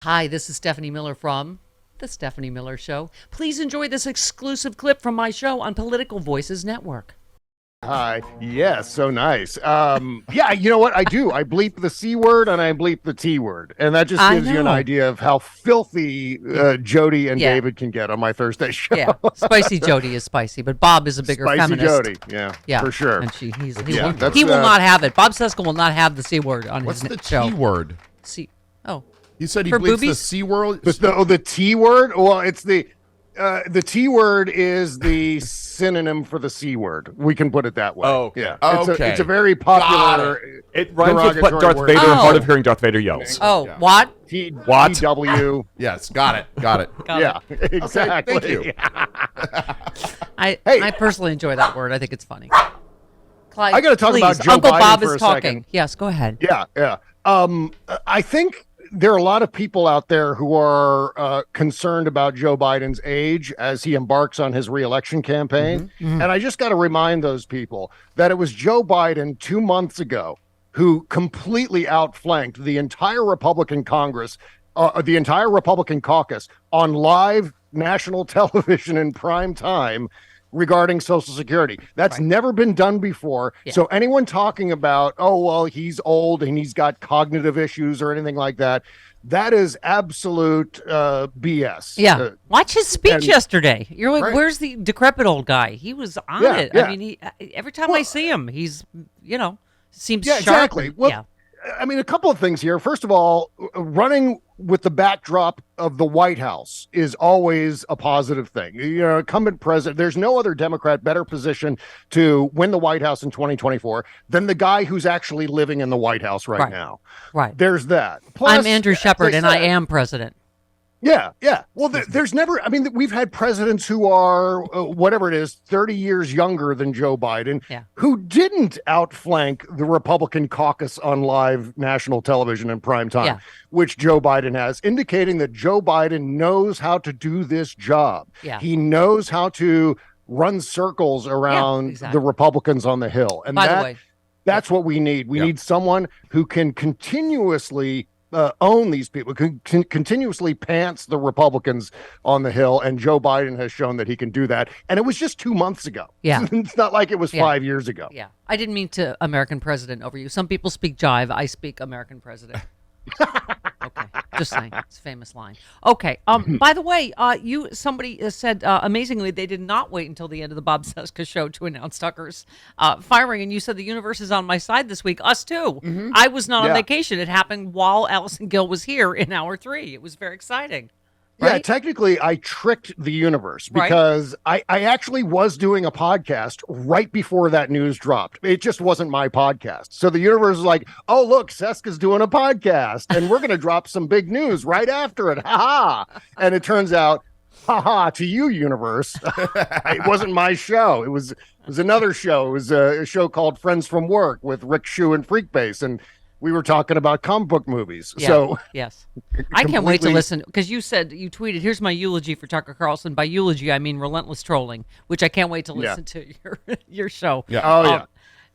Hi, this is Stephanie Miller from The Stephanie Miller Show. Please enjoy this exclusive clip from my show on Political Voices Network. Hi. Yes, so nice. Yeah, you know what? I do. I bleep the C word and I bleep the T word. And that just gives you an idea of how filthy Jody and David can get on my Thursday show. Yeah, spicy Jody is spicy, but Bob is a bigger spicy feminist. Jody, yeah, for sure. And he will not have it. Bob Seska will not have the C word on his show. What's the T word? C. Oh. You said he For bleeps the boobies? C word? The T word? Well, it's the T word is the synonym for the C word. We can put it that way. Oh, okay. Yeah. Okay. It's a very popular. It rhymes with what Darth Vader and Hard of Hearing Darth Vader yells. Oh, Yeah. what? What? TW. Yes, got it. Yeah, exactly. Okay, thank you. I personally enjoy that word. I think it's funny. Clyde, I got to talk please. about Joe Uncle Biden Bob for is a talking. second. Yes, go ahead. Yeah. I think there are a lot of people out there who are concerned about Joe Biden's age as he embarks on his reelection campaign. And I just got to remind those people that it was Joe Biden 2 months ago who completely outflanked the entire Republican Congress, the entire Republican caucus on live national television in prime time regarding Social Security. That's never been done before. Yeah. So anyone talking about, oh, well, he's old and he's got cognitive issues or anything like that, that is absolute BS. Yeah. Watch his speech yesterday. You're like, where's the decrepit old guy? He was on it. Yeah. I mean, every time I see him, he's, seems sharp. Exactly. Well, I mean, a couple of things here. First of all, running with the backdrop of the White House is always a positive thing. Incumbent president, there's no other Democrat better positioned to win the White House in 2024 than the guy who's actually living in the White House right now. Right. There's that. Plus, I'm Andrew Shepard, and I am president. Yeah. Well, there's never, I mean, we've had presidents who are, whatever it is, 30 years younger than Joe Biden, who didn't outflank the Republican caucus on live national television in prime time, which Joe Biden has, indicating that Joe Biden knows how to do this job. Yeah. He knows how to run circles around the Republicans on the Hill. And By the way, that's what we need. We need someone who can continuously own these people, can continuously pants the Republicans on the Hill, and Joe Biden has shown that he can do that. And it was just 2 months ago. Yeah. It's not like it was 5 years ago. Yeah. I didn't mean to American president over you. Some people speak jive. I speak American president. Okay. Just saying. It's a famous line. Okay. By the way, somebody said amazingly they did not wait until the end of the Bob Seska show to announce Tucker's firing, and you said the universe is on my side this week. Us too. I was not on vacation. It happened while Allison Gill was here in hour 3. It was very exciting. Right? Yeah, technically, I tricked the universe because I actually was doing a podcast right before that news dropped. It just wasn't my podcast. So the universe is like, oh, look, Seska's doing a podcast, and we're going to drop some big news right after it. Ha ha. And it turns out, ha ha, to you, universe. It wasn't my show. It was another show. It was a show called Friends from Work with Rick Shue and Freakbase. And we were talking about comic book movies. Yeah, so yes, I can't wait to listen, because you tweeted, here's my eulogy for Tucker Carlson. By eulogy, I mean relentless trolling, which I can't wait to listen to your show. Yeah. Oh,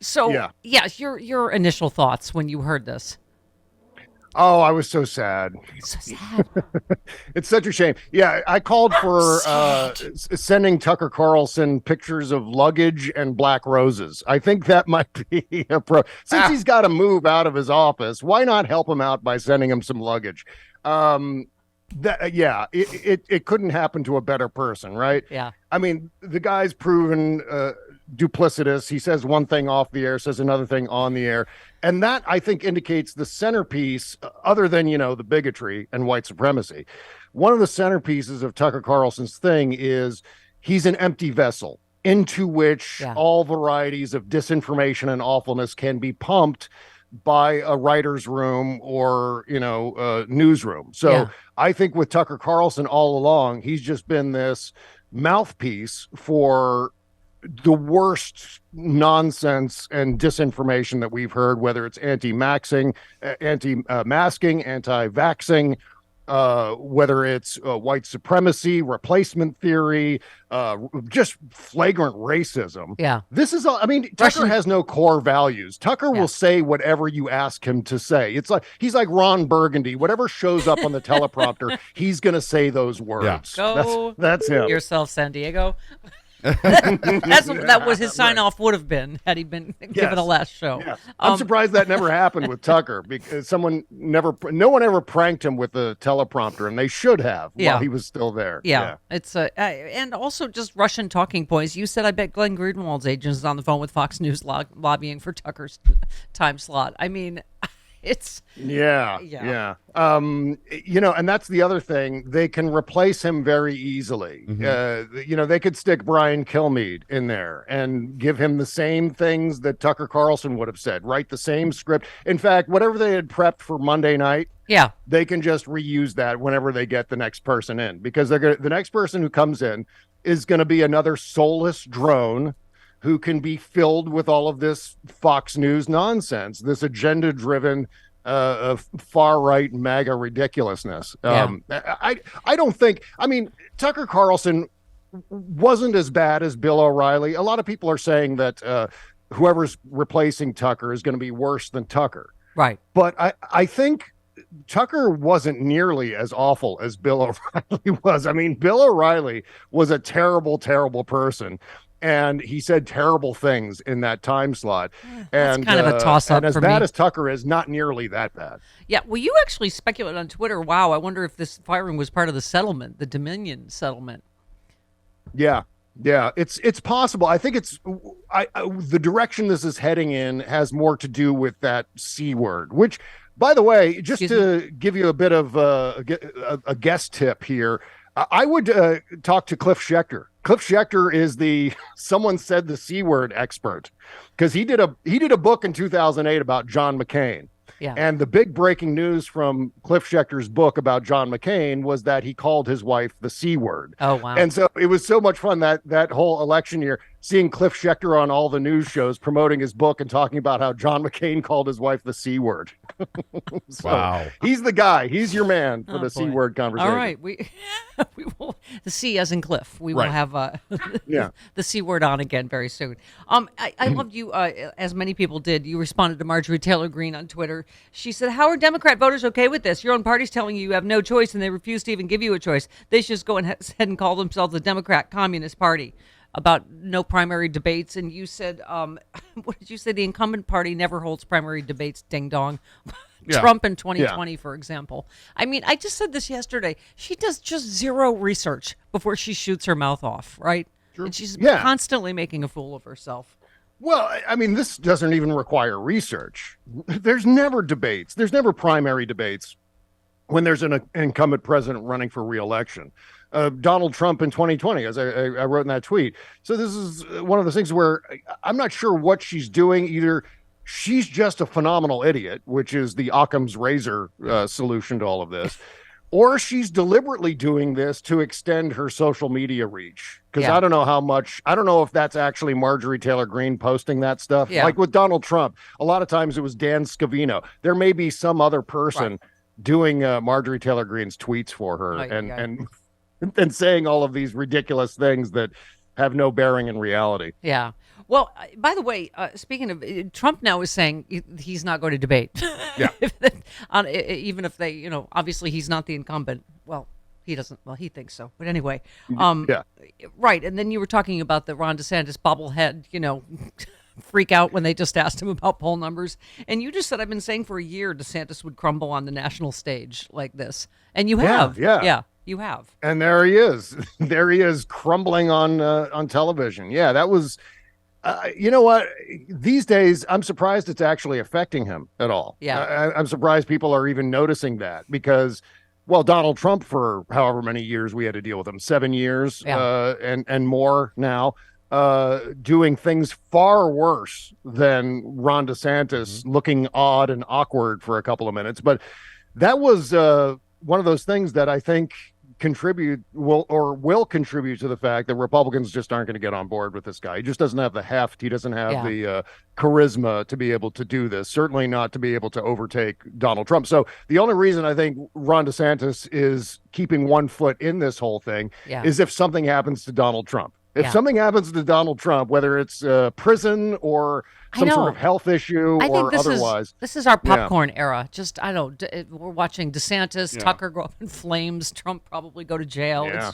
So, your initial thoughts when you heard this. Oh, I was so sad. It's so sad. It's such a shame. Yeah, I called for sending Tucker Carlson pictures of luggage and black roses. I think that might be a pro. Since he's got to move out of his office, why not help him out by sending him some luggage? It couldn't happen to a better person, right? Yeah. I mean, the guy's proven duplicitous. He says one thing off the air, says another thing on the air. And that, I think, indicates the centerpiece, other than, the bigotry and white supremacy. One of the centerpieces of Tucker Carlson's thing is he's an empty vessel into which all varieties of disinformation and awfulness can be pumped by a writer's room or, newsroom. So I think with Tucker Carlson all along, he's just been this mouthpiece for the worst nonsense and disinformation that we've heard, whether it's anti-masking, anti-vaxxing, whether it's white supremacy, replacement theory, just flagrant racism. Yeah. This is, I mean, Tucker has no core values. Tucker will say whatever you ask him to say. It's like, he's like Ron Burgundy. Whatever shows up on the teleprompter, he's going to say the words. Yeah. Go that's him. Yourself, San Diego. That was his sign off would have been had he been given a last show. Yeah. I'm surprised that never happened with Tucker because no one ever pranked him with the teleprompter, and they should have while he was still there. Yeah. It's and also just Russian talking points. You said I bet Glenn Greenwald's agent is on the phone with Fox News lobbying for Tucker's time slot. I mean, it's yeah. And that's the other thing. They can replace him very easily. They could stick Brian Kilmeade in there and give him the same things that Tucker Carlson would have said, write the same script. In fact, whatever they had prepped for Monday night, they can just reuse that whenever they get the next person in, because the next person who comes in is going to be another soulless drone who can be filled with all of this Fox News nonsense, this agenda-driven, far-right MAGA ridiculousness. I don't think. I mean, Tucker Carlson wasn't as bad as Bill O'Reilly. A lot of people are saying that whoever's replacing Tucker is going to be worse than Tucker. Right. But I think Tucker wasn't nearly as awful as Bill O'Reilly was. I mean, Bill O'Reilly was a terrible, terrible person. And he said terrible things in that time slot. That's kind of a toss-up and as for bad me. as Tucker is, not nearly that bad. Yeah, well, you actually speculated on Twitter, wow, I wonder if this firing was part of the settlement, the Dominion settlement. Yeah, it's possible. I think it's the direction this is heading in has more to do with that C word, which, by the way, just to give you a bit of a guest tip here, I would talk to Cliff Schecter. Cliff Schecter is someone said the C word expert, because he did a book in 2008 about John McCain. Yeah. And the big breaking news from Cliff Schecter's book about John McCain was that he called his wife the C word. Oh, wow. And so it was so much fun that whole election year, seeing Cliff Schecter on all the news shows promoting his book and talking about how John McCain called his wife the C word. Wow. He's the guy. He's your man for the C word conversation. All right. We will, the C as in Cliff. We will have the C word on again very soon. I loved you, as many people did. You responded to Marjorie Taylor Greene on Twitter. She said, how are Democrat voters okay with this? Your own party's telling you have no choice, and they refuse to even give you a choice. They should just go ahead and call themselves the Democrat Communist Party. About no primary debates. And you said, what did you say? The incumbent party never holds primary debates, ding dong. Trump in 2020, for example. I mean, I just said this yesterday. She does just zero research before she shoots her mouth off, right? True. And she's constantly making a fool of herself. Well, I mean, this doesn't even require research. There's never debates. There's never primary debates when there's an incumbent president running for re-election. Donald Trump in 2020, as I wrote in that tweet. So this is one of those things where I'm not sure what she's doing. Either she's just a phenomenal idiot, which is the Occam's razor solution to all of this, or she's deliberately doing this to extend her social media reach. Because I don't know if that's actually Marjorie Taylor Greene posting that stuff. Like with Donald Trump, a lot of times it was Dan Scavino. There may be some other person doing Marjorie Taylor Greene's tweets for her and saying all of these ridiculous things that have no bearing in reality. Yeah. Well, by the way, speaking of, Trump now is saying he's not going to debate. Yeah. Even if they, obviously he's not the incumbent. Well, he doesn't. Well, he thinks so. But anyway. Right. And then you were talking about the Ron DeSantis bobblehead, freak out when they just asked him about poll numbers. And you just said, I've been saying for a year DeSantis would crumble on the national stage like this. And you have. Yeah. You have. And there he is. There he is crumbling on television. Yeah, that was, you know what? These days, I'm surprised it's actually affecting him at all. Yeah. I'm surprised people are even noticing that because, well, Donald Trump, for however many years we had to deal with him, 7 years and more now, doing things far worse than Ron DeSantis looking odd and awkward for a couple of minutes. But that was one of those things that I think will contribute to the fact that Republicans just aren't going to get on board with this guy. He just doesn't have the heft. He doesn't have the charisma to be able to do this. Certainly not to be able to overtake Donald Trump. So the only reason I think Ron DeSantis is keeping one foot in this whole thing is if something happens to Donald Trump. If something happens to Donald Trump, whether it's prison or some sort of health issue or otherwise. This is our popcorn era. Just, we're watching DeSantis, Tucker go up in flames, Trump probably go to jail. Yeah.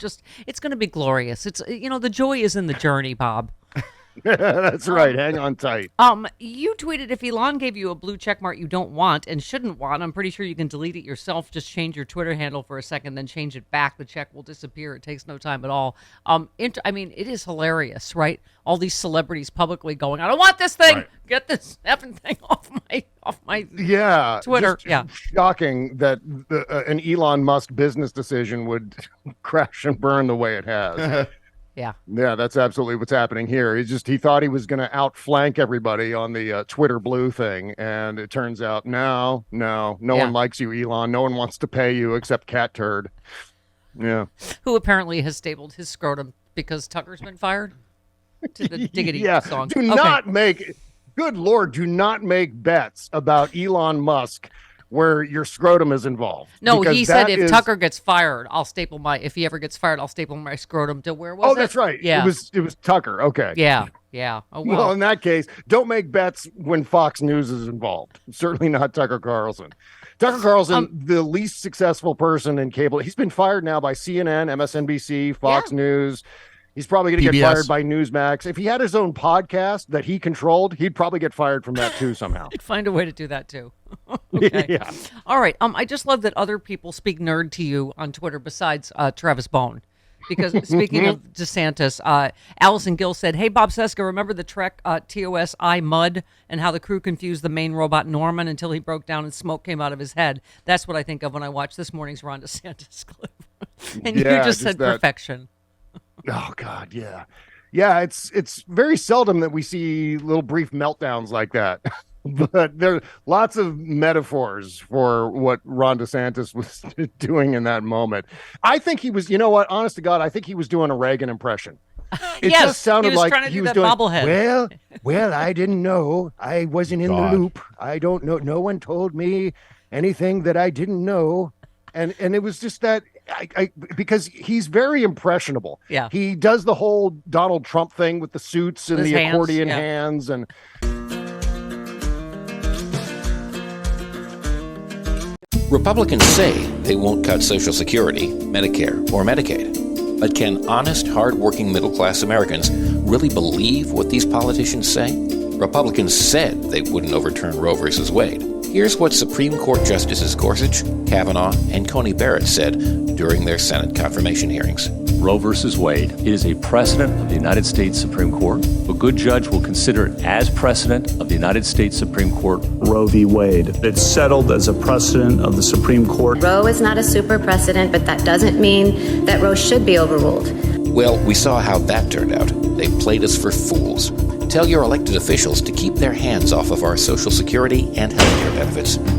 It's going to be glorious. It's, the joy is in the journey, Bob. That's right. Hang on tight. You tweeted, if Elon gave you a blue check mark you don't want and shouldn't want, I'm pretty sure you can delete it yourself. Just change your Twitter handle for a second, then change it back. The check will disappear. It takes no time at all. It is hilarious, right? All these celebrities publicly going, I don't want this thing. Right. Get this effing thing off my Twitter. Shocking that an Elon Musk business decision would crash and burn the way it has. Yeah, that's absolutely what's happening here. He thought he was going to outflank everybody on the Twitter blue thing, and it turns out no one likes you, Elon. No one wants to pay you except Cat Turd. Yeah, who apparently has stapled his scrotum because Tucker's been fired to the Diggity song. Good Lord, do not make bets about Elon Musk where your scrotum is involved. No, he said if Tucker gets fired, if he ever gets fired, I'll staple my scrotum to where was it? Oh, that's right. Yeah. It was Tucker. Okay. Yeah. Oh, well, in that case, don't make bets when Fox News is involved. Certainly not Tucker Carlson. Tucker Carlson, the least successful person in cable. He's been fired now by CNN, MSNBC, Fox News. He's probably going to get fired by Newsmax. If he had his own podcast that he controlled, he'd probably get fired from that too somehow. He'd find a way to do that too. Okay. Yeah. All right. I just love that other people speak nerd to you on Twitter besides Travis Bone. Because speaking of DeSantis, Allison Gill said, hey, Bob Seska, remember the Trek TOS-I Mud and how the crew confused the main robot Norman until he broke down and smoke came out of his head? That's what I think of when I watch this morning's Ron DeSantis clip. And you just said perfection. Oh God, yeah. It's very seldom that we see little brief meltdowns like that, but there are lots of metaphors for what Ron DeSantis was doing in that moment. I think he was, honest to God, I think he was doing a Reagan impression. It just sounded like he was doing bobblehead. Well, I didn't know. I wasn't in the loop. I don't know. No one told me anything that I didn't know, and it was just that. Because he's very impressionable. Yeah. He does the whole Donald Trump thing with the suits and the accordion hands. And Republicans say they won't cut Social Security, Medicare, or Medicaid. But can honest, hard-working middle-class Americans really believe what these politicians say? Republicans said they wouldn't overturn Roe v. Wade. Here's what Supreme Court Justices Gorsuch, Kavanaugh, and Coney Barrett said during their Senate confirmation hearings. Roe v. Wade, it is a precedent of the United States Supreme Court. A good judge will consider it as precedent of the United States Supreme Court. Roe v. Wade. It's settled as a precedent of the Supreme Court. Roe is not a super precedent, but that doesn't mean that Roe should be overruled. Well, we saw how that turned out. They played us for fools. Tell your elected officials to keep their hands off of our Social Security and health care benefits.